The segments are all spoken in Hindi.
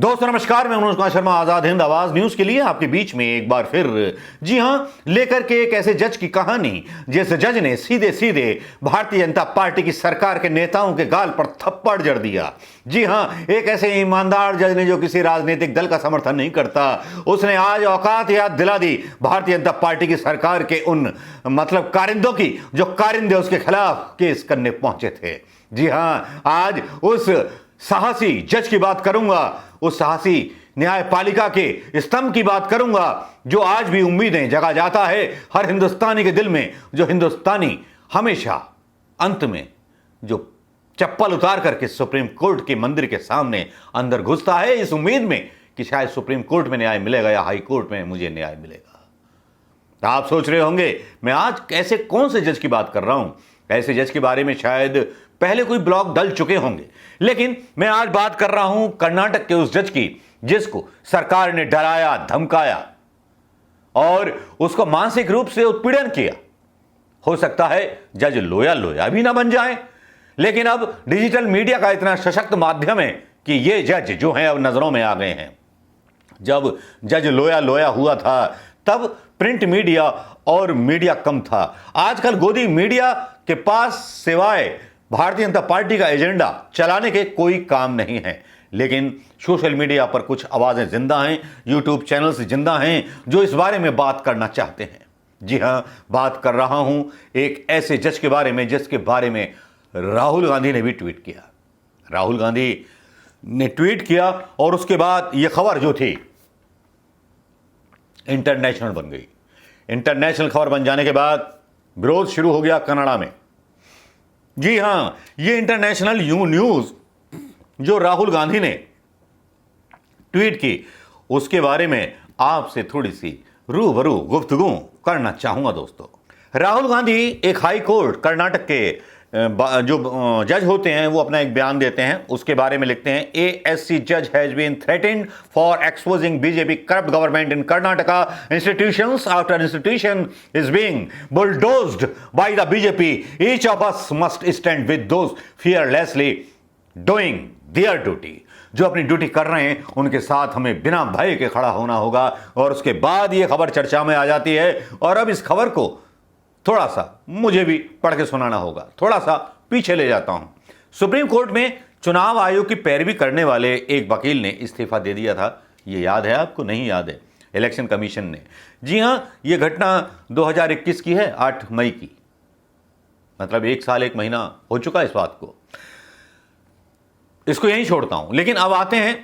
दोस्तों नमस्कार, मैं मनोज कुमार शर्मा, आजाद हिंद आवाज न्यूज के लिए आपके बीच में एक बार फिर। जी हां, लेकर के एक ऐसे जज की कहानी जिस जज ने सीधे सीधे भारतीय जनता पार्टी की सरकार के नेताओं के गाल पर थप्पड़ जड़ दिया। जी हां, एक ऐसे ईमानदार जज ने जो किसी राजनीतिक दल का समर्थन नहीं करता, उसने आज औकात याद दिला दी भारतीय जनता पार्टी की सरकार के उन कारिंदों की जो कारिंदे उसके खिलाफ केस करने पहुंचे थे। जी हां, आज उस साहसी जज की बात करूंगा, उस साहसी न्यायपालिका के स्तंभ की बात करूंगा जो आज भी उम्मीदें जगा जाता है हर हिंदुस्तानी के दिल में। जो हिंदुस्तानी हमेशा अंत में जो चप्पल उतार करके सुप्रीम कोर्ट के मंदिर के सामने अंदर घुसता है इस उम्मीद में कि शायद सुप्रीम कोर्ट में न्याय मिलेगा या हाई कोर्ट में मुझे न्याय मिलेगा। आप सोच रहे होंगे मैं आज ऐसे कौन से जज की बात कर रहा हूं। ऐसे जज के बारे में शायद पहले कोई ब्लॉग डल चुके होंगे, लेकिन मैं आज बात कर रहा हूं कर्नाटक के उस जज की जिसको सरकार ने डराया, धमकाया और उसको मानसिक रूप से उत्पीड़न किया। हो सकता है जज लोया लोया भी ना बन जाए, लेकिन अब डिजिटल मीडिया का इतना सशक्त माध्यम है कि ये जज जो हैं अब नजरों में आ गए हैं। जब जज लोया लोया हुआ था तब प्रिंट मीडिया और मीडिया कम था। आजकल गोदी मीडिया के पास सिवाय भारतीय जनता पार्टी का एजेंडा चलाने के कोई काम नहीं है, लेकिन सोशल मीडिया पर कुछ आवाजें जिंदा हैं, यूट्यूब चैनल्स जिंदा हैं जो इस बारे में बात करना चाहते हैं। जी हां, बात कर रहा हूं एक ऐसे जज के बारे में जिसके बारे में राहुल गांधी ने भी ट्वीट किया। राहुल गांधी ने ट्वीट किया और उसके बाद यह खबर जो थी इंटरनेशनल बन गई। इंटरनेशनल खबर बन जाने के बाद विरोध शुरू हो गया कनाडा में। जी हां, ये इंटरनेशनल न्यूज जो राहुल गांधी ने ट्वीट की उसके बारे में आपसे थोड़ी सी रूबरू गुफ्तगू करना चाहूंगा। दोस्तों, राहुल गांधी एक हाई कोर्ट कर्नाटक के जो जज होते हैं वो अपना एक बयान देते हैं। उसके बारे में लिखते हैं, ASC जज has been threatened for exposing BJP corrupt government in Karnataka institutions after institution is being bulldozed by the BJP. Each of us must stand with those fearlessly doing their duty. जो अपनी ड्यूटी कर रहे हैं उनके साथ हमें बिना भय के खड़ा होना होगा। और उसके बाद यह खबर चर्चा में आ जाती है और अब इस खबर को थोड़ा सा मुझे भी पढ़ के सुनाना होगा। थोड़ा सा पीछे ले जाता हूं। सुप्रीम कोर्ट में चुनाव आयोग की पैरवी करने वाले एक वकील ने इस्तीफा दे दिया था। यह याद है आपको? नहीं याद है? इलेक्शन कमीशन ने। जी हां, यह घटना 2021 की है, 8 मई की। मतलब 1 साल 1 महीना हो चुका इस बात को। इसको यहीं छोड़ता हूं, लेकिन अब आते हैं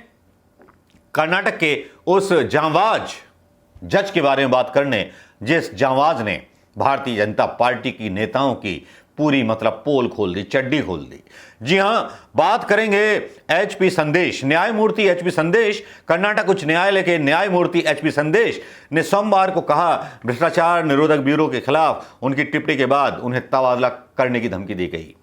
कर्नाटक के उस जांबाज जज के बारे में बात करने जिस जांबाज ने भारतीय जनता पार्टी की नेताओं की पूरी पोल खोल दी, चड्डी खोल दी। जी हां, बात करेंगे HP संदेश, न्यायमूर्ति HP संदेश। कर्नाटक उच्च न्यायालय के न्यायमूर्ति HP संदेश ने सोमवार को कहा भ्रष्टाचार निरोधक ब्यूरो के खिलाफ उनकी टिप्पणी के बाद उन्हें तबादला करने की धमकी दी गई।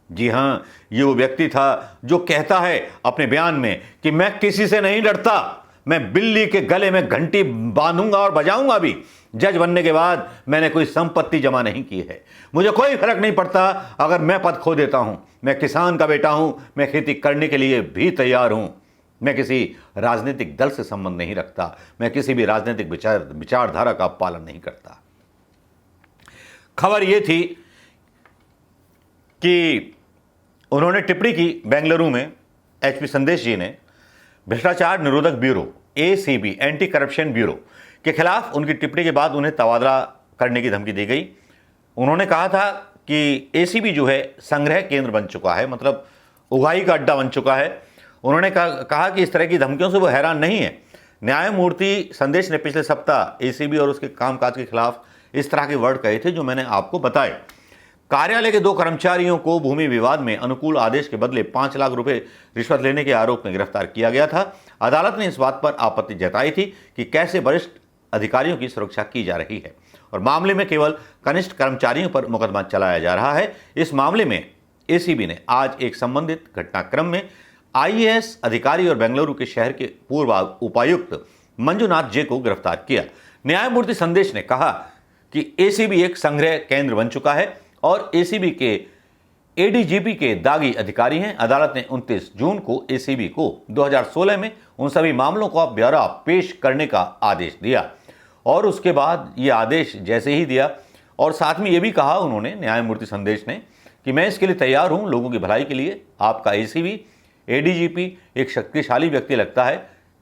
जी हां, ये वो व्यक्ति था जो कहता है अपने बयान में कि मैं किसी से नहीं डरता, मैं बिल्ली के गले में घंटी बांधूंगा और बजाऊंगा भी। जज बनने के बाद मैंने कोई संपत्ति जमा नहीं की है, मुझे कोई फर्क नहीं पड़ता अगर मैं पद खो देता हूं। मैं किसान का बेटा हूं, मैं खेती करने के लिए भी तैयार हूं। मैं किसी राजनीतिक दल से संबंध नहीं रखता, मैं किसी भी राजनीतिक विचारधारा का पालन नहीं करता। खबर यह थी कि उन्होंने टिप्पणी की बेंगलुरु में, HP संदेश जी ने भ्रष्टाचार निरोधक bureau ACB anti corruption bureau के खिलाफ उनकी टिप्पणी के बाद उन्हें तबादला करने की धमकी दी गई। उन्होंने कहा था कि ACB जो है संग्रह केंद्र बन चुका है, मतलब उगाही का अड्डा बन चुका है। उन्होंने कहा कि इस तरह की धमकियों से वो हैरान नहीं है। न्यायमूर्ति संदेश ने पिछले सप्ताह ACB और उसके कामकाज के खिलाफ इस तरह के वर्ड कहे थे जो मैंने आपको बताए। कार्यालय के 2 कर्मचारियों को भूमि विवाद में अनुकूल आदेश के बदले 5 लाख रुपए रिश्वत लेने के आरोप में गिरफ्तार किया गया था। अदालत ने इस बात पर आपत्ति जताई थी कि कैसे वरिष्ठ अधिकारियों की सुरक्षा की जा रही है और मामले में केवल कनिष्ठ कर्मचारियों पर मुकदमा चलाया जा रहा है। इस मामले में ACB ने आज एक संबंधित घटनाक्रम में IAS अधिकारी और बेंगलुरु के शहर के पूर्व उपायुक्त मंजुनाथ जे को गिरफ्तार किया। न्यायमूर्ति संदेश ने कहा कि ACB एक संग्रह केंद्र बन चुका है और ACB के एडीजीपी के दागी अधिकारी हैं। अदालत ने 29 जून को एसीबी को 2016 में उन सभी मामलों का ब्यौरा पेश करने का आदेश दिया और उसके बाद ये आदेश जैसे ही दिया और साथ में ये भी कहा उन्होंने, न्यायमूर्ति संदेश ने, कि मैं इसके लिए तैयार हूं लोगों की भलाई के लिए। आपका एसीबी एडीजीपी एक शक्तिशाली व्यक्ति लगता है,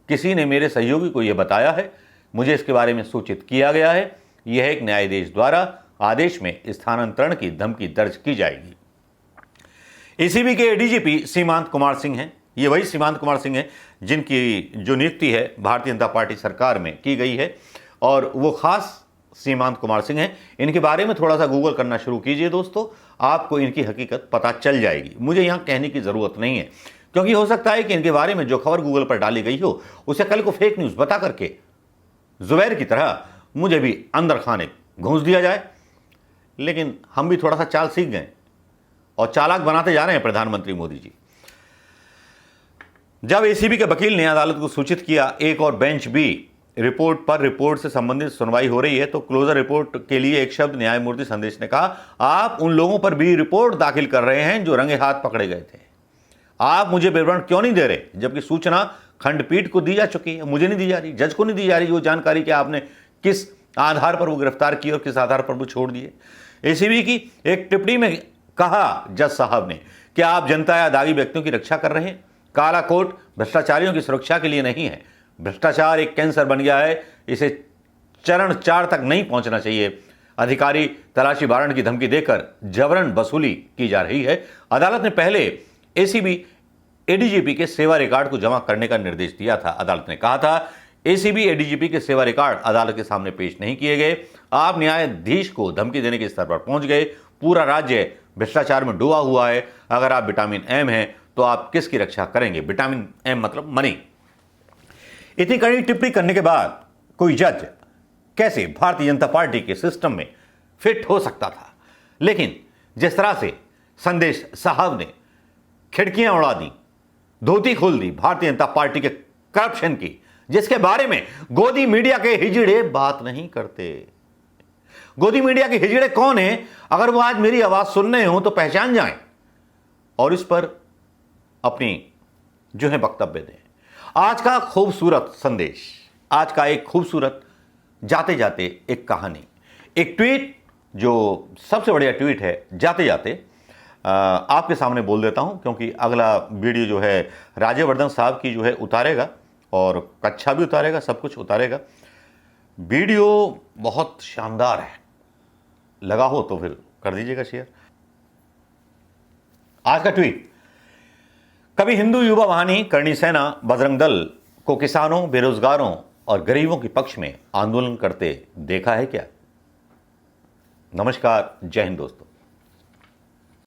किसी ने मेरे सहयोगी को यह बताया है, मुझे इसके बारे में सूचित किया गया है। यह एक न्यायाधीश द्वारा आदेश में स्थानांतरण की धमकी दर्ज की जाएगी। एसीबी के एडीजीपी सीमांत कुमार सिंह हैं। ये वही सीमांत कुमार सिंह हैं जिनकी जो नियुक्ति है भारतीय जनता पार्टी सरकार में की गई है और वो खास सीमांत कुमार सिंह हैं। इनके बारे में थोड़ा सा गूगल करना शुरू कीजिए दोस्तों, आपको इनकी हकीकत पता चल जाएगी। मुझे यहाँ कहने की ज़रूरत नहीं है, क्योंकि हो सकता है कि इनके बारे में जो खबर गूगल पर डाली गई हो उसे कल को फेक न्यूज़ बता करके जुबैर की तरह मुझे भी अंदर खाने घूंस दिया जाए। लेकिन हम भी थोड़ा सा चाल सीख गए और चालाक बनाते जा रहे हैं प्रधानमंत्री मोदी जी। जब एसीबी के वकील ने अदालत को सूचित किया एक और बेंच बी रिपोर्ट से संबंधित सुनवाई हो रही है, तो क्लोजर रिपोर्ट के लिए एक शब्द न्यायमूर्ति संदेश ने कहा, आप उन लोगों पर भी रिपोर्ट दाखिल कर रहे हैं जो रंगे हाथ पकड़े गए थे। आप मुझे विवरण क्यों नहीं दे रहे, जबकि सूचना खंडपीठ को दी जा चुकी है, मुझे नहीं दी जा रही, जज को नहीं दी जा रही वो जानकारी कि आपने किस आधार पर वो गिरफ्तार किए और किस आधार पर वो छोड़ दिए। एसीबी की एक टिप्पणी में कहा जज साहब ने कि आप जनता या दागी व्यक्तियों की रक्षा कर रहे हैं, काला कोट भ्रष्टाचारियों की सुरक्षा के लिए नहीं है। भ्रष्टाचार एक कैंसर बन गया है, इसे चरण 4 तक नहीं पहुंचना चाहिए। अधिकारी तलाशी वारंट की धमकी देकर जबरन वसूली की जा रही है। अदालत ने पहले एसीबी एडीजीपी के सेवा रिकॉर्ड को जमा करने का निर्देश दिया था। अदालत ने कहा था एसीबी एडीजीपी के सेवा रिकॉर्ड अदालत के सामने पेश नहीं किए गए, आप न्यायाधीश को धमकी देने के स्तर पर पहुंच गए। पूरा राज्य भ्रष्टाचार में डूबा हुआ है, अगर आप विटामिन एम हैं तो आप किसकी रक्षा करेंगे? विटामिन एम मतलब मनी। इतनी कड़ी टिप्पणी करने के बाद कोई जज कैसे भारतीय जनता पार्टी के सिस्टम में फिट हो सकता था? लेकिन जिस तरह से संदेश साहब ने खिड़कियां उड़ा दी, धोती खोल दी भारतीय जनता पार्टी के करप्शन की, जिसके बारे में गोदी मीडिया के हिजड़े बात नहीं करते। गोदी मीडिया के हिजड़े कौन हैं? अगर वो आज मेरी आवाज सुन रहे हो तो पहचान जाएं और इस पर अपनी जो है वक्तव्य दें। आज का खूबसूरत संदेश, आज का एक खूबसूरत जाते जाते एक कहानी, एक ट्वीट जो सबसे बढ़िया ट्वीट है, जाते जाते आपके सामने बोल देता हूं, क्योंकि अगला वीडियो जो है राज्यवर्धन साहब की जो है उतारेगा और कक्षा भी उतारेगा, सब कुछ उतारेगा। वीडियो बहुत शानदार है, लगा हो तो फिर कर दीजिएगा शेयर। आज का ट्वीट, कभी हिंदू युवा वाहिनी करणी सेना बजरंग दल को किसानों, बेरोजगारों और गरीबों के पक्ष में आंदोलन करते देखा है क्या? नमस्कार, जय हिंद दोस्तों।